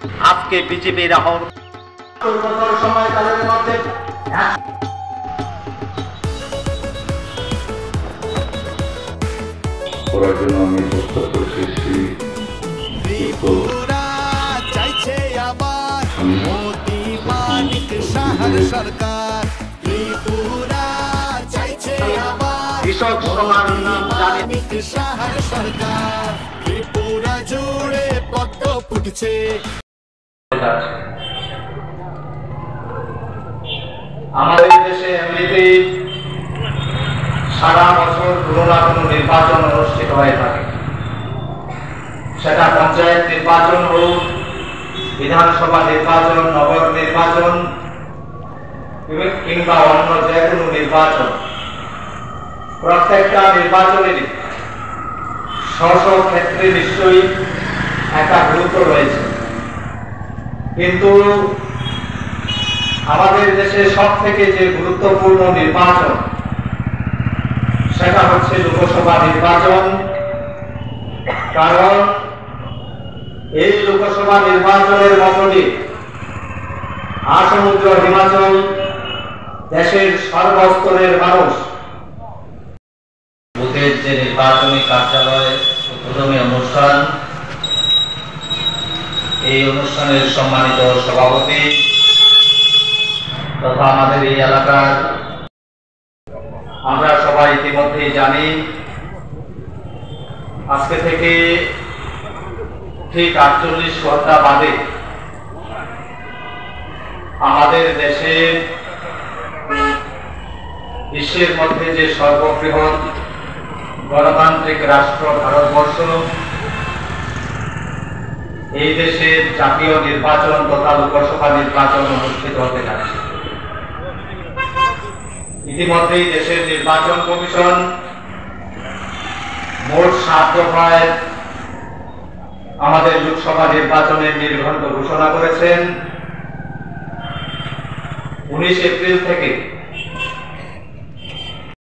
আজকে বিজেপির আহ্বান সময়কালের মধ্যে করার জন্য আমি প্রস্তাব করেছি চাইছে আবার মোদি মানিক সাহার সরকার। ত্রিপুরা চাইছে আবার কৃষক সমান নাম মানিক সাহার সরকার। ত্রিপুরা জুড়ে পদ্ম ফুটছে। আমাদের দেশে এমনিতেই সারা বছর কোনো না কোনো নির্বাচন অনুষ্ঠিত হয়ে থাকে, সেটা পঞ্চায়েত নির্বাচন হোক, বিধানসভা নির্বাচন, নগর নির্বাচন কিংবা অন্য যে কোনো নির্বাচন। প্রত্যেকটা নির্বাচনেরই স্ব ক্ষেত্রে নিশ্চয়ই একটা গুরুত্ব রয়েছে, কিন্তু আমাদের দেশে সব থেকে যে গুরুত্বপূর্ণ নির্বাচন সেটা হচ্ছে লোকসভা নির্বাচন। কারণ এই লোকসভা নির্বাচনের মধ্যে আসমুদ্র হিমাচল দেশের সর্বস্তরের মানুষ বুথের যে নির্বাচনী কার্যালয় উদ্বোধনী অনুষ্ঠান, এই অনুষ্ঠানের সম্মানিত সভাপতি তথা আমাদের এই এলাকার আমরা সবাই ইতিমধ্যেই জানি আজকে থেকে ঠিক 48 ঘন্টা বাদে আমাদের দেশে বিশ্বের মধ্যে যে সর্ববৃহৎ গণতান্ত্রিক রাষ্ট্র ভারতবর্ষ, এই দেশের জাতীয় নির্বাচন তথা লোকসভা নির্বাচন অনুষ্ঠিত হতে যাচ্ছে। ইতিমধ্যেই দেশের নির্বাচন কমিশন মোট 7 দফায় আমাদের লোকসভা নির্বাচনের নির্ঘণ্ট ঘোষণা করেছেন। 19 এপ্রিল থেকে